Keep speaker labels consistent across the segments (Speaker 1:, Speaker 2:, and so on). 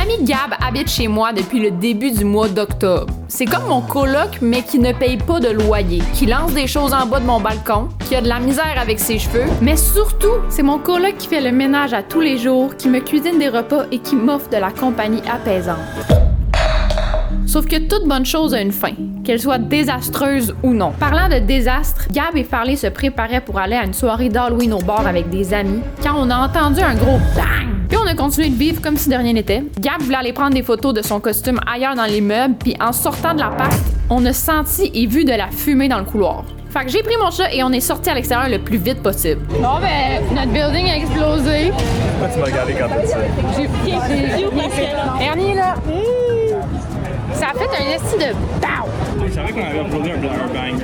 Speaker 1: ami Gab habite chez moi depuis le début du mois d'octobre. C'est comme mon coloc, mais qui ne paye pas de loyer, qui lance des choses en bas de mon balcon, qui a de la misère avec ses cheveux, mais surtout, c'est mon coloc qui fait le ménage à tous les jours, qui me cuisine des repas et qui m'offre de la compagnie apaisante. Sauf que toute bonne chose a une fin, qu'elle soit désastreuse ou non. Parlant de désastre, Gab et Farley se préparaient pour aller à une soirée d'Halloween au bar avec des amis, quand on a entendu un gros bang! Puis on a continué de vivre comme si de rien n'était. Gab voulait aller prendre des photos de son costume ailleurs dans l'immeuble, puis en sortant de l'appart, on a senti et vu de la fumée dans le couloir. Fait que j'ai pris mon chat et on est sorti à l'extérieur le plus vite possible. Bon ben, notre building a explosé.
Speaker 2: Pourquoi tu m'as regardé quand t'as dit ça?
Speaker 1: J'ai Ernie là. Ça a fait un esti de BOW!
Speaker 2: Je savais qu'on avait applaudi un bang.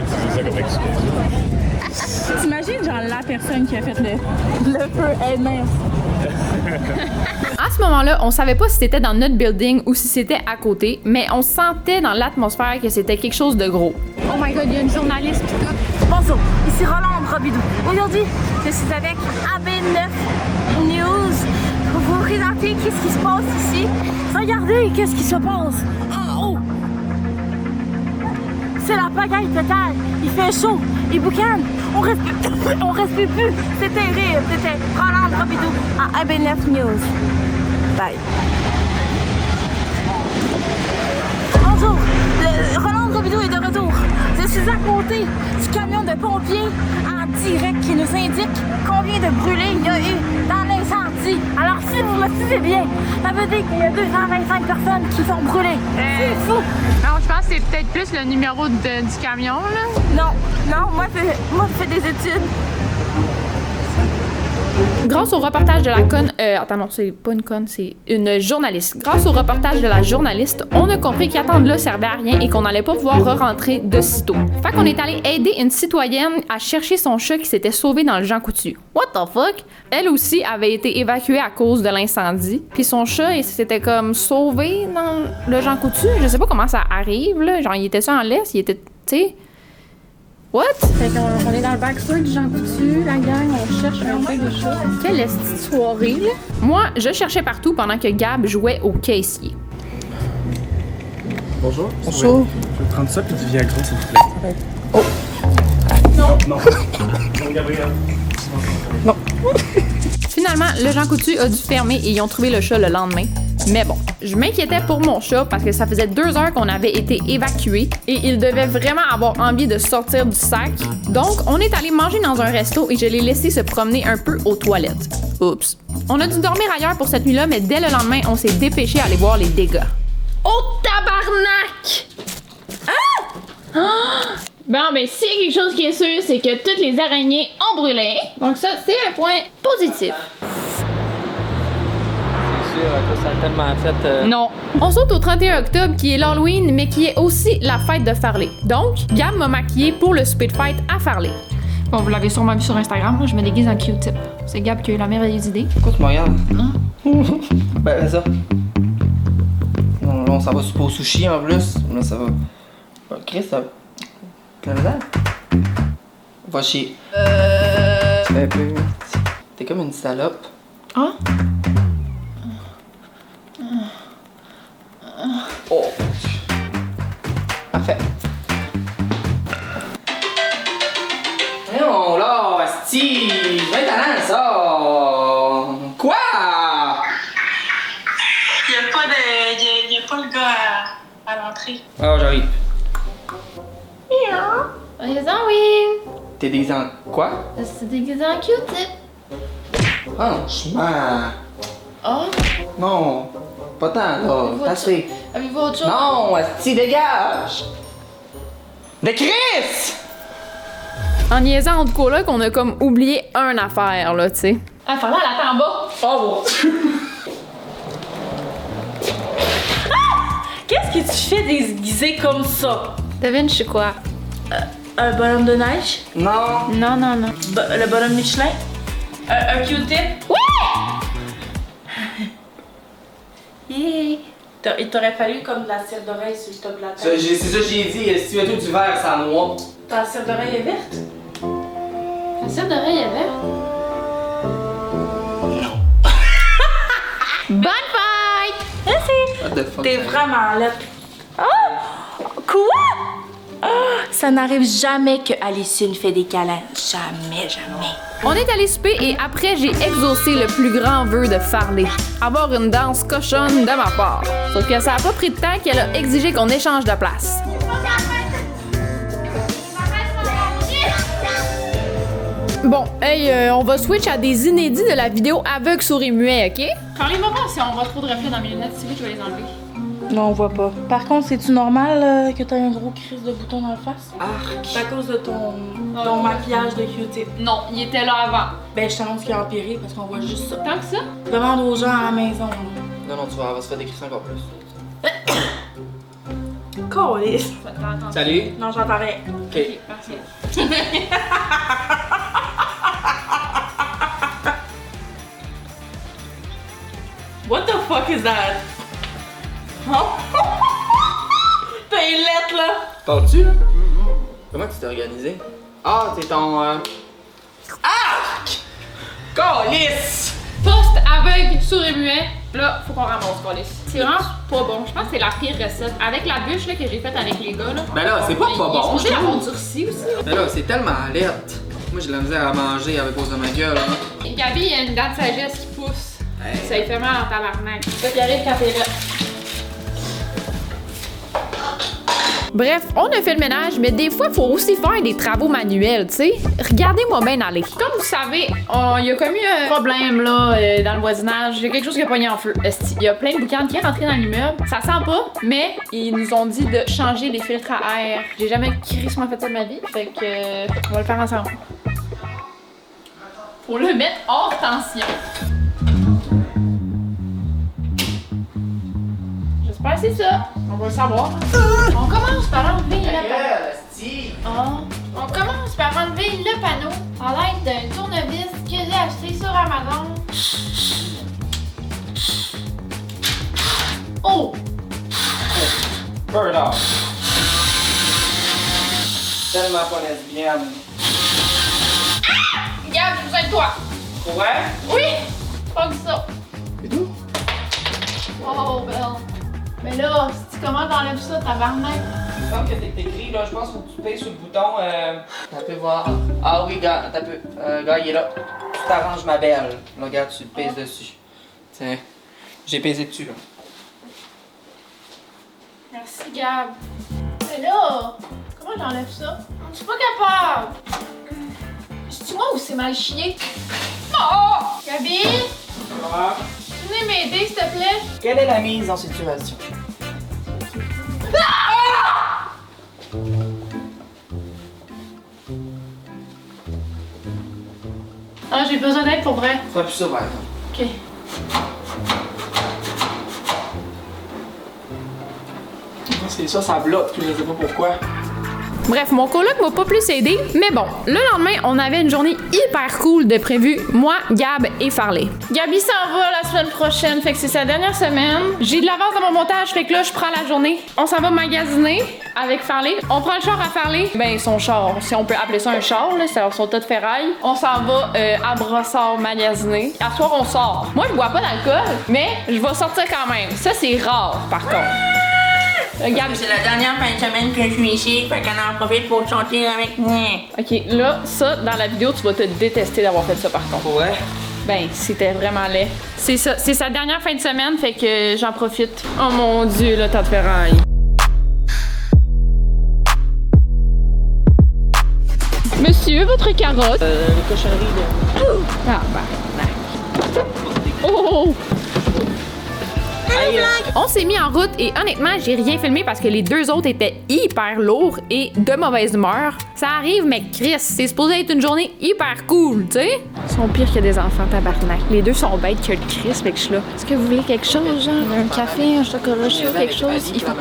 Speaker 2: C'est ça comme excuse.
Speaker 3: T'imagines genre la personne qui a fait le feu elle-même.
Speaker 1: À ce moment-là, on savait pas si c'était dans notre building ou si c'était à côté, mais on sentait dans l'atmosphère que c'était quelque chose de gros.
Speaker 3: Oh my god, il y a une journaliste. Bonjour, ici Roland Robidoux. Aujourd'hui, je suis avec AB9 News pour vous présenter qu'est-ce qui se passe ici. Regardez qu'est-ce qui se passe en haut. C'est la pagaille totale. Il fait chaud, il boucane. On respire plus. C'est terrible. C'était Roland Robidoux à AB9 News. Bye. Bonjour, Roland Robidoux est de retour. Je suis à côté du camion de pompiers en direct qui nous indique combien de brûlés il y a eu dans l'incendie. Alors si vous me suivez bien, ça veut dire qu'il y a 225 personnes qui sont brûlées. C'est fou!
Speaker 1: Non, je pense que c'est peut-être plus le numéro du camion, là.
Speaker 3: Non, moi je fais des études.
Speaker 1: Grâce au reportage de la conne... attends, non, c'est pas une conne, c'est une journaliste. Grâce au reportage de la journaliste, on a compris qu'attendre là servait à rien et qu'on n'allait pas pouvoir re-rentrer de sitôt. Fait qu'on est allé aider une citoyenne à chercher son chat qui s'était sauvé dans le Jean Coutu. What the fuck? Elle aussi avait été évacuée à cause de l'incendie. Puis son chat, il s'était comme sauvé dans le Jean Coutu. Je sais pas comment ça arrive, là. Genre, il était ça en laisse, il était... Tu sais... What?
Speaker 3: Fait qu'on est dans le backstory du Jean Coutu, la gang, on cherche un peu de chat. Quelle petite soirée, là?
Speaker 1: Moi, je cherchais partout pendant que Gab jouait au caissier.
Speaker 2: Bonjour.
Speaker 4: Bonjour.
Speaker 2: Je vais prendre ça puis du Viagra, s'il vous plaît.
Speaker 4: Oh.
Speaker 2: Non. Non, Gabriel.
Speaker 4: Non.
Speaker 1: Finalement, le Jean Coutu a dû fermer et ils ont trouvé le chat le lendemain. Mais bon, je m'inquiétais pour mon chat parce que ça faisait 2 heures qu'on avait été évacués et il devait vraiment avoir envie de sortir du sac. Donc, on est allé manger dans un resto et je l'ai laissé se promener un peu aux toilettes. Oups. On a dû dormir ailleurs pour cette nuit-là, mais dès le lendemain, on s'est dépêché à aller voir les dégâts.
Speaker 3: Oh tabarnak!
Speaker 5: Bon, ben, s'il y a quelque chose qui est sûr, c'est que toutes les araignées ont brûlé. Donc ça, c'est un point positif.
Speaker 4: Ça a tellement fait...
Speaker 1: Non. On saute au 31 octobre qui est l'Halloween, mais qui est aussi la fête de Farley. Donc, Gab m'a maquillée pour le souper de fête à Farley. Bon, vous l'avez sûrement vu sur Instagram, moi je me déguise en Q-tip. C'est Gab qui a eu la merveilleuse idée.
Speaker 4: Pourquoi tu me regardes? Ben, ça. Non, là, on s'en va au sushi en plus. Là, ça va. Chris, ça va. T'as la va chier. T'es comme une salope.
Speaker 1: Ah?
Speaker 4: Oh! Parfait. Non, là, asti! 20 talents, ça! Quoi?
Speaker 6: Il y a pas le gars à l'entrée.
Speaker 4: Oh, j'arrive.
Speaker 1: Oui.
Speaker 4: T'es déguisé en quoi?
Speaker 1: C'est déguisé en Q-tip.
Speaker 4: Franchement.
Speaker 1: Oh?
Speaker 4: Non. Pas tant, là. T'as assez.
Speaker 1: Avez-vous autre chose?
Speaker 4: Non, asti, dégage! De Chris!
Speaker 1: En niaisant entre colocs, on a comme oublié une affaire, là, tu sais.
Speaker 5: Ah, Farley, elle attend en bas.
Speaker 4: Oh,
Speaker 6: Qu'est-ce que tu fais déguisé comme ça?
Speaker 1: Devine, je sais quoi?
Speaker 6: Un bonhomme de neige?
Speaker 4: non.
Speaker 1: Non.
Speaker 6: Le bonhomme Michelin? Un Q-tip?
Speaker 1: Yeah.
Speaker 6: Il t'aurait fallu comme de la cire d'oreille sur le top de la
Speaker 4: C'est
Speaker 6: tête.
Speaker 4: ça que j'ai dit. Si tu veux tout du vert, c'est à moi.
Speaker 6: Ta cire d'oreille est verte?
Speaker 5: La cire d'oreille est verte.
Speaker 1: Bonne fête!
Speaker 3: Merci!
Speaker 4: What the fuck?
Speaker 3: T'es vraiment là. Oh! Quoi? Oh, ça n'arrive jamais que Alicine fait des câlins. Jamais, jamais.
Speaker 1: On est allé souper et après, j'ai exaucé le plus grand vœu de Farley. Avoir une danse cochonne de ma part. Sauf que ça a pas pris de temps qu'elle a exigé qu'on échange de place. Bon, hey, on va switch à des inédits de la vidéo aveugle, sourd et muet, OK?
Speaker 5: Parlez-moi pas si on voit trop de reflets dans mes lunettes, si vous, je vais les enlever.
Speaker 3: Non, on voit pas. Par contre, c'est-tu normal que t'aies un gros crise de bouton dans la face?
Speaker 4: Arc.
Speaker 3: C'est à cause de ton maquillage de Q-tip.
Speaker 5: Non, il était là avant.
Speaker 3: Ben, je t'annonce qu'il a empiré parce qu'on voit juste ça.
Speaker 5: Tant que ça?
Speaker 3: Demande aux gens à la maison.
Speaker 4: Non, tu vas, elle va se faire décrire encore plus.
Speaker 3: Câlisse.
Speaker 5: Ça te fait entendre.
Speaker 4: Salut.
Speaker 3: Non, j'entends rien.
Speaker 4: Ok.
Speaker 5: Ok, parfait.
Speaker 3: What the fuck is that? T'as une lettre là?
Speaker 4: Parles-tu? Comment tu t'es organisé? Ah, t'es ton. Câlisse!
Speaker 5: Poste aveugle, sourd et muet. Là, faut qu'on ramasse, Colis. C'est vraiment pas bon. Je pense que c'est la pire recette. Avec la bûche là, que j'ai faite avec les gars. Là,
Speaker 4: Ben là, c'est pas
Speaker 5: il est
Speaker 4: bon,
Speaker 5: supposé
Speaker 4: je
Speaker 5: avoir
Speaker 4: trouve.
Speaker 5: durci aussi.
Speaker 4: Mais là, c'est tellement alerte. Moi, j'ai de la misère à manger avec cause de ma gueule. Hein.
Speaker 5: Et Gabi, il y a une dent de sagesse qui pousse.
Speaker 4: Hey.
Speaker 5: Ça lui fait mal en tabarnak. Ça qui arrive quand t'es là.
Speaker 1: Bref, on a fait le ménage, mais des fois, il faut aussi faire des travaux manuels, tu sais. Regardez-moi bien aller.
Speaker 5: Comme vous savez, il y a commis un problème là dans le voisinage. Il y a quelque chose qui a pogné en feu. Il y a plein de boucanes qui est rentré dans l'immeuble. Ça sent pas, mais ils nous ont dit de changer les filtres à air. J'ai jamais crissement fait ça de ma vie, fait que on va le faire ensemble. Faut le mettre hors tension. J'espère que c'est ça. On va le savoir. On commence par enlever le panneau. On commence par enlever le panneau à l'aide d'un tournevis que j'ai acheté sur Amazon. Oh!
Speaker 4: Bird off. Tellement pas lesbienne.
Speaker 5: Regarde, j'ai besoin de toi.
Speaker 4: Ouais?
Speaker 5: Oui! Pas que ça.
Speaker 4: C'est tout?
Speaker 5: Oh, belle. Mais là, si tu comment t'enlèves ça, tabarnak?
Speaker 4: Il me semble que t'es écrit là, je pense qu'il faut que tu payes sur le bouton. T'as pu voir. Ah oui, gars, t'as pu. Gars, il est là. Tu t'arranges ma belle. Là, regarde, tu pèses dessus. Tiens, j'ai pesé dessus là.
Speaker 5: Merci, Gab. Mais là, comment j'enlève ça? Je suis pas capable. C'est-tu moi ou c'est mal chié? Oh! Gabi?
Speaker 4: Ouais.
Speaker 5: Tu venais m'aider, s'il te plaît?
Speaker 4: Quelle est la mise en situation?
Speaker 5: Ah, j'ai besoin d'aide pour vrai.
Speaker 4: Fais plus ça, par exemple.
Speaker 5: Ok.
Speaker 4: C'est ça, ça bloque, je sais pas pourquoi.
Speaker 1: Bref, mon coloc m'a pas plus aidé, mais bon, le lendemain, on avait une journée hyper cool de prévu, moi, Gab et Farley.
Speaker 5: Gabi s'en va la semaine prochaine, fait que c'est sa dernière semaine. J'ai de l'avance dans mon montage, fait que là, je prends la journée. On s'en va magasiner avec Farley. On prend le char à Farley. Ben, son char, si on peut appeler ça un char, là, c'est son tas de ferraille. On s'en va à Brossard magasiner. À soir, on sort. Moi, je bois pas d'alcool, mais je vais sortir quand même. Ça, c'est rare, par contre. Regarde,
Speaker 3: C'est la dernière fin de semaine que je suis ici, fait qu'on en profite pour chanter avec moi.
Speaker 1: OK, là, ça, dans la vidéo, tu vas te détester d'avoir fait ça, par contre.
Speaker 4: Pour vrai?
Speaker 1: Ben, c'était vraiment laid. C'est ça, c'est sa dernière fin de semaine, fait que j'en profite. Oh mon Dieu, le tas de ferraille. Monsieur, votre carotte?
Speaker 4: Les cochonneries de.
Speaker 1: Ah, bah. Oh! On s'est mis en route et honnêtement, j'ai rien filmé parce que les deux autres étaient hyper lourds et de mauvaise humeur. Ça arrive, mais Chris, c'est supposé être une journée hyper cool, tu sais? Ils sont pires que des enfants, tabarnak. Les deux sont bêtes que le Chris, fait que je suis là. Est-ce que vous voulez quelque chose, genre? Un café, un chocolat chaud, quelque chose? Il faut...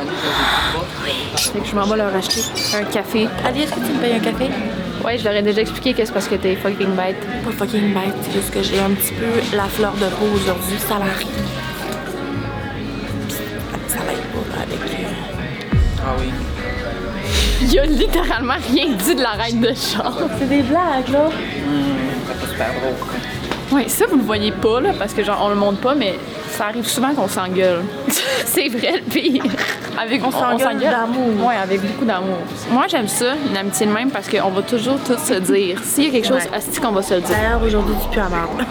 Speaker 1: Fait que je m'en vais leur acheter un café.
Speaker 3: Ali, est-ce que tu me payes un café?
Speaker 1: Ouais, je leur ai déjà expliqué que c'est parce que t'es fucking bête.
Speaker 3: Pas fucking bête, c'est juste que j'ai un petit peu la fleur de peau aujourd'hui, ça l'arrive. Ça va être pas là, avec.
Speaker 4: Ah oui.
Speaker 1: Il a littéralement rien dit de la reine de char.
Speaker 3: C'est des blagues, là.
Speaker 4: C'est pas super drôle.
Speaker 1: Ouais, ça vous le voyez pas là, parce que genre on le montre pas, mais
Speaker 5: Ça arrive souvent qu'on s'engueule. C'est vrai le pire.
Speaker 3: On s'engueule d'amour.
Speaker 5: Ouais, avec beaucoup d'amour. Moi, j'aime ça, une amitié de même, parce qu'on va toujours tout se dire. S'il y a quelque chose, est-ce qu'on va se le dire?
Speaker 3: D'ailleurs, aujourd'hui, tu pues à marde.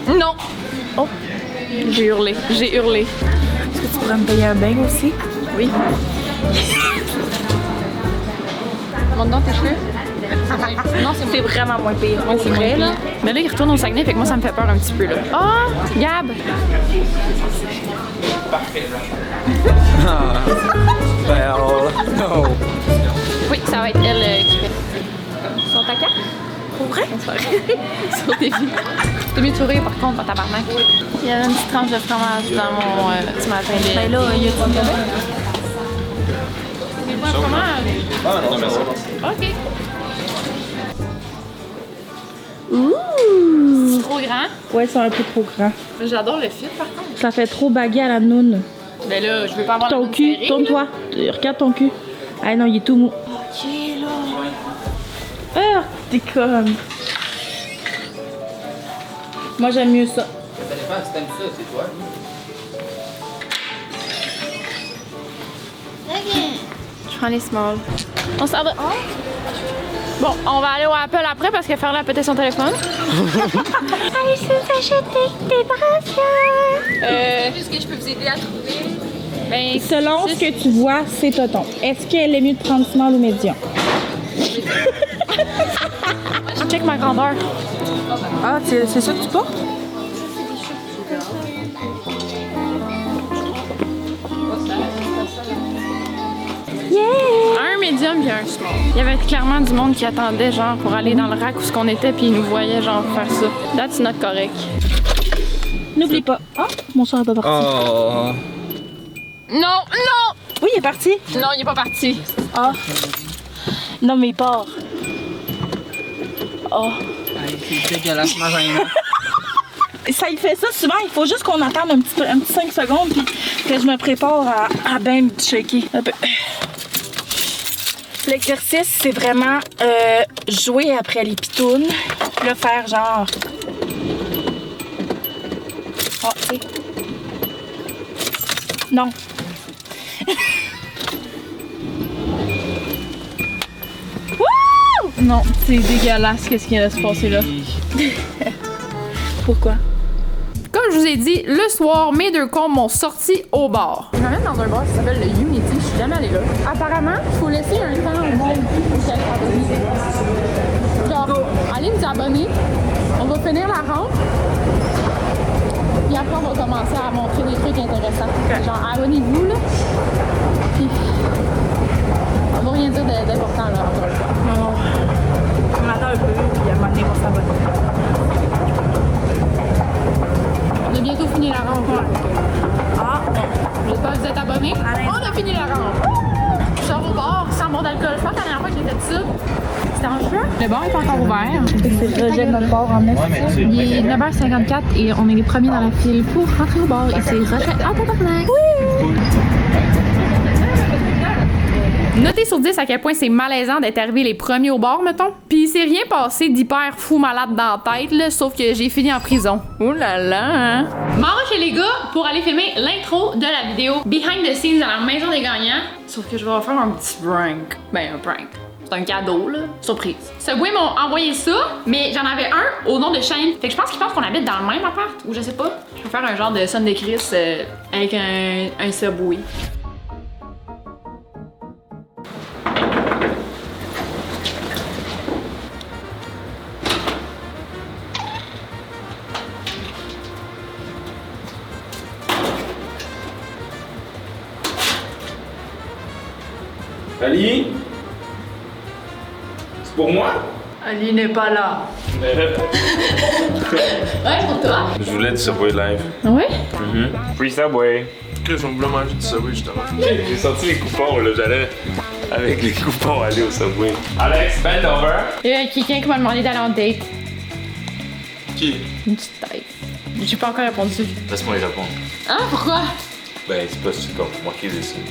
Speaker 5: Non! Oh! J'ai hurlé. J'ai hurlé.
Speaker 3: Est-ce que tu pourrais me payer un bain aussi?
Speaker 5: Oui. Montre donc tes cheveux. Non,
Speaker 3: C'est vraiment moins pire.
Speaker 5: Ouais, c'est vrai, là. Mais là, il retourne au Saguenay, fait que moi, ça me fait peur un petit peu, là. Ah! Gab!
Speaker 4: Non.
Speaker 5: Oui, ça va être elle qui fait. Sur ta carte?
Speaker 3: Pour vrai?
Speaker 5: Sur tes vies. T'es mieux touré, par contre, dans ta barnaque. Il y avait une petite tranche de fromage dans mon petit matin de...
Speaker 3: Ben là, il y a du
Speaker 5: C'est pas un fromage?
Speaker 2: Ah non, merci.
Speaker 5: OK. C'est trop grand.
Speaker 3: Ouais, c'est un peu trop grand.
Speaker 5: J'adore le fit, par contre.
Speaker 3: Ça fait trop baguette à la noune.
Speaker 5: Mais là, je veux pas avoir
Speaker 3: Ton
Speaker 5: la
Speaker 3: cul,
Speaker 5: serrée,
Speaker 3: tourne-toi. Regarde ton cul. Ah non, il est tout mou. Ok, là. Ah, t'es conne. Moi, j'aime mieux ça.
Speaker 4: Ça dépend si t'aimes ça, c'est toi.
Speaker 5: Je prends les small. On s'en va. Bon, on va aller au Apple après parce que Farley a pété son téléphone.
Speaker 3: Allez, s'achète des bracelets.
Speaker 5: Est-ce que je peux vous aider à trouver? Ben,
Speaker 3: Selon ce que tu vois, c'est Toton. Est-ce qu'elle est mieux de prendre small ou médium?
Speaker 5: Je check ma grandeur.
Speaker 3: Ah, c'est ça que tu portes?
Speaker 5: Un médium puis un small. Il y avait clairement du monde qui attendait genre pour aller dans le rack où ce qu'on était puis ils nous voyaient genre faire ça. That's not correct.
Speaker 3: N'oublie pas. Ah, mon soeur est pas parti.
Speaker 4: Oh.
Speaker 5: Non, non!
Speaker 3: Oui, il est parti.
Speaker 5: Non, il est pas parti.
Speaker 3: Ah. Non, mais il part. Oh.
Speaker 4: C'est dégueulasse, ma gênante.
Speaker 3: Ça, il fait ça souvent. Il faut juste qu'on attende un petit 5 secondes puis que je me prépare à bien me shaker. Un peu. L'exercice, c'est vraiment jouer après les pitounes. Puis là, faire genre... Oh, tu sais. Non. Wouh!
Speaker 5: Non, c'est dégueulasse qu'est-ce qui vient de se passer là.
Speaker 3: Pourquoi?
Speaker 5: Comme je vous ai dit, le soir, mes deux comptes m'ont sorti au bar. Je m'amène dans un bar qui s'appelle le Unity, je suis jamais allée là. Apparemment, il faut laisser un temps au monde pour s'y abonner. Genre, allez vous abonner, on va finir la rampe, puis après on va commencer à montrer des trucs intéressants. Genre, abonnez-vous là, puis on va rien dire d'important là, encore une fois.
Speaker 3: Non. On attend un peu, puis à un moment donné, on s'abonne.
Speaker 5: On a bientôt fini la rampe.
Speaker 3: Ah,
Speaker 5: J'espère que vous êtes abonnés.
Speaker 3: Allez.
Speaker 5: On a fini la rampe. Je sors au bar sans boire d'alcool. Je pense que la dernière fois que j'ai fait ça, c'était en juin. Le bar est encore ouvert.
Speaker 3: c'est rejette notre bord en neuf.
Speaker 5: Il est 9h54 et on est les premiers dans la file pour rentrer au bar. Et c'est Rochette en tabarnak. Notez sur 10 à quel point c'est malaisant d'être arrivé les premiers au bar, mettons. Puis il s'est rien passé d'hyper fou malade dans la tête, là, sauf que j'ai fini en prison. Ouh là là, hein? M'en va chez les gars pour aller filmer l'intro de la vidéo Behind the Scenes à la maison des gagnants. Sauf que je vais faire un petit prank. Ben, un prank. C'est un cadeau, là. Surprise. Subway m'ont envoyé ça, mais j'en avais un au nom de Shane. Fait que je pense qu'ils pensent qu'on habite dans le même appart, ou je sais pas. Je vais faire un genre de son de Chris avec un Subway.
Speaker 2: Ali? C'est pour moi?
Speaker 3: Ali n'est pas là.
Speaker 5: Ouais, pour toi.
Speaker 2: Je voulais du Subway live.
Speaker 5: Ouais?
Speaker 2: Free Subway. Chris, on voulait manger du Subway justement. J'ai sorti les coupons, là. J'allais avec les coupons aller au Subway. Alex, bend over.
Speaker 5: Il y a quelqu'un qui m'a demandé d'aller en date.
Speaker 2: Qui?
Speaker 5: Une petite tête. J'ai pas encore répondu.
Speaker 7: Laisse-moi y répondre.
Speaker 5: Ah, pourquoi?
Speaker 2: Ben, c'est pas comme manquer des signes.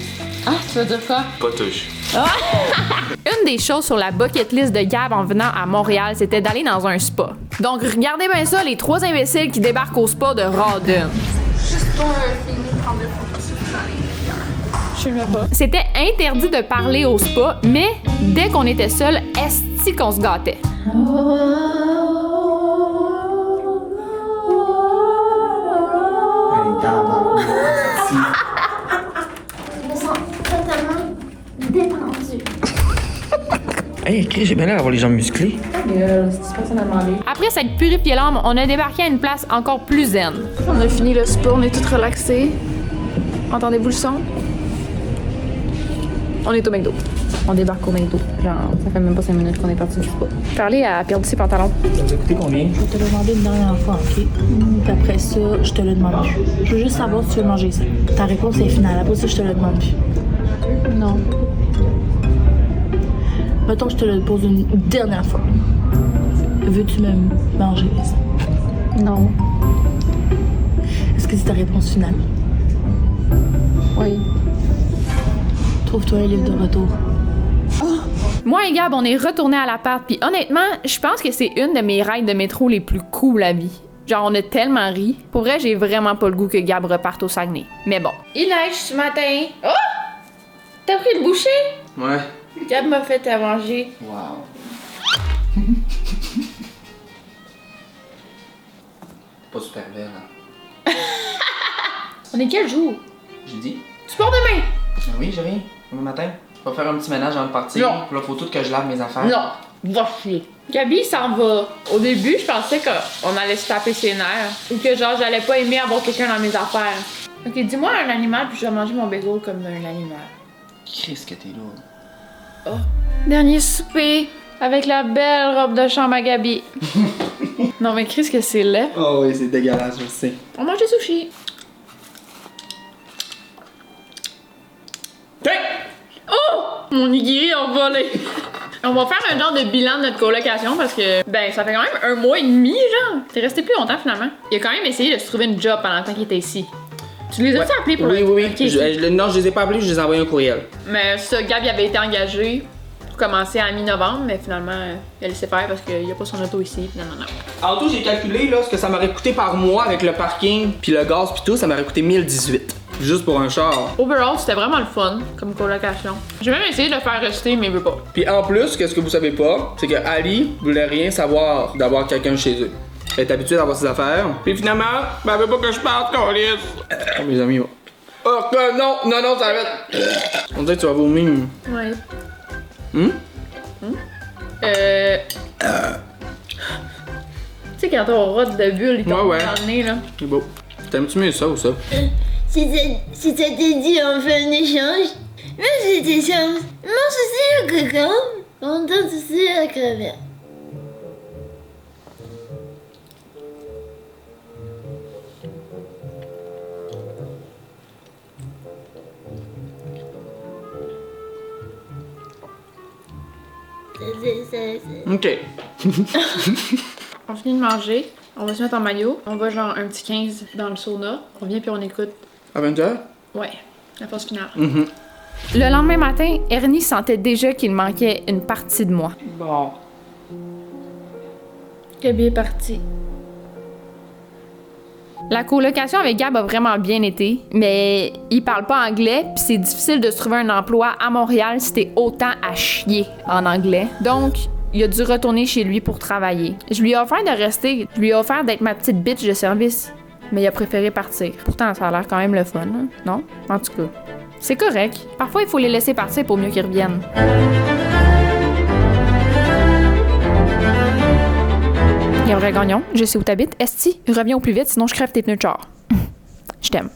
Speaker 5: Ah, tu veux dire quoi?
Speaker 2: Pas touche.
Speaker 1: Une des choses sur la bucket list de Gab en venant à Montréal, c'était d'aller dans un spa. Donc, regardez bien ça, les 3 imbéciles qui débarquent au spa de Rawdon.
Speaker 3: Juste pas filmer, prendre des photos sur
Speaker 5: Je sais même pas.
Speaker 1: C'était interdit de parler au spa, mais dès qu'on était seuls, esti qu'on se gâtait.
Speaker 3: Je me sens totalement détendue.
Speaker 4: Hey, Chris, j'ai bien l'air d'avoir les jambes musclées.
Speaker 5: C'est personne à demander.
Speaker 1: Après s'être purifié l'âme, on a débarqué à une place encore plus zen.
Speaker 5: On a fini le spa, on est tous relaxés. Entendez-vous le son? On est au McDo. On débarque au McDo. Genre, ça fait même pas 5 minutes qu'on est parti du spa. Charlie a perdu ses pantalons.
Speaker 4: Ça vous a coûté combien?
Speaker 7: Je vais te le demander une dernière fois, OK? Puis après ça, je te le demande plus. Je veux juste savoir si tu veux manger ça. Ta réponse est finale. Après ça, je te le demande plus.
Speaker 5: Non.
Speaker 7: Mettons que je te le pose une dernière fois. Veux-tu même manger ça?
Speaker 5: Non.
Speaker 7: Est-ce que c'est ta réponse finale?
Speaker 5: Oui.
Speaker 7: Trouve-toi un livre de retour.
Speaker 1: Moi et Gab, on est retournés à l'appart, puis honnêtement, je pense que c'est une de mes rides de métro les plus cool à vie. Genre, on a tellement ri. Pour vrai, j'ai vraiment pas le goût que Gab reparte au Saguenay. Mais bon.
Speaker 5: Il neige ce matin. Oh! T'as pris le boucher?
Speaker 4: Ouais.
Speaker 5: Gab m'a fait à manger.
Speaker 4: Wow. Pas super belle, hein?
Speaker 5: On est quel jour?
Speaker 4: J'ai dit.
Speaker 5: Tu pars demain?
Speaker 4: Ben oui, j'ai rien. Demain matin. Je vais faire un petit ménage avant de partir.
Speaker 5: Non.
Speaker 4: Pour la photo que je lave mes affaires.
Speaker 5: Non. Va chier. Gabi s'en va. Au début, je pensais qu'on allait se taper ses nerfs. Ou que genre, j'allais pas aimer avoir quelqu'un dans mes affaires. Ok, dis-moi un animal, puis je vais manger mon bagel comme un animal.
Speaker 4: Chris, que t'es lourde.
Speaker 5: Oh. Dernier souper avec la belle robe de chambre à Gabi. Non, mais Chris, que c'est laid.
Speaker 4: Oh oui, c'est dégueulasse, je sais.
Speaker 5: On mange des sushis. Oh! Mon nigiri a volé. On va faire un genre de bilan de notre colocation parce que, ben, ça fait quand même 1 mois et demi, genre. T'es resté plus longtemps finalement. Il a quand même essayé de se trouver une job pendant le temps qu'il était ici. Tu les as-tu appelés pour
Speaker 4: Oui,
Speaker 5: le...
Speaker 4: oui,
Speaker 5: Ok,
Speaker 4: oui. Non, je les ai pas appelés, je les ai envoyé un courriel.
Speaker 5: Mais ça, Gab, il avait été engagé pour commencer à mi-novembre, mais finalement, il a laissé faire parce qu'il a pas son auto ici. Non.
Speaker 4: En tout, j'ai calculé là, ce que ça m'aurait coûté par mois avec le parking, puis le gaz, puis tout, ça m'aurait coûté 1018. Juste pour un char.
Speaker 5: Overall, c'était vraiment le fun comme colocation. J'ai même essayé de le faire rester, mais il veut pas.
Speaker 4: Puis en plus, qu'est-ce que vous savez pas, c'est que Ali voulait rien savoir d'avoir quelqu'un chez eux. Elle est habituée d'avoir ses affaires. Puis finalement, ben elle veut pas que je parte, câlisse. Oh mes amis, oh que non, ça va être... On dirait que tu vas vomir.
Speaker 5: Ouais.
Speaker 4: Hum?
Speaker 5: Tu sais, quand ton rot de bulle, il tombe
Speaker 4: Ouais.
Speaker 5: dans le nez, là.
Speaker 4: C'est beau. T'aimes-tu mieux ça ou ça?
Speaker 8: Si ça te dit, on fait un échange. Moi, j'ai des chances. Moi, je suis un cocon. On donne aussi la crevette.
Speaker 4: Ok.
Speaker 5: On finit de manger, on va se mettre en maillot, on va genre un petit 15 dans le sauna, on vient puis on écoute.
Speaker 4: À 20h?
Speaker 5: Ouais, la phase finale.
Speaker 1: Le lendemain matin, Ernie sentait déjà qu'il manquait une partie de moi.
Speaker 4: Bon.
Speaker 5: Gabi est partie.
Speaker 1: La colocation avec Gab a vraiment bien été, mais il parle pas anglais, puis c'est difficile de se trouver un emploi à Montréal si t'es autant à chier en anglais. Donc, il a dû retourner chez lui pour travailler. Je lui ai offert de rester, je lui ai offert d'être ma petite bitch de service, mais il a préféré partir. Pourtant, ça a l'air quand même le fun, hein? Non? En tout cas, c'est correct. Parfois, il faut les laisser partir pour mieux qu'ils reviennent. Gabriel Gagnon, je sais où t'habites. Esti, reviens au plus vite, sinon je crève tes pneus de char. Je t'aime.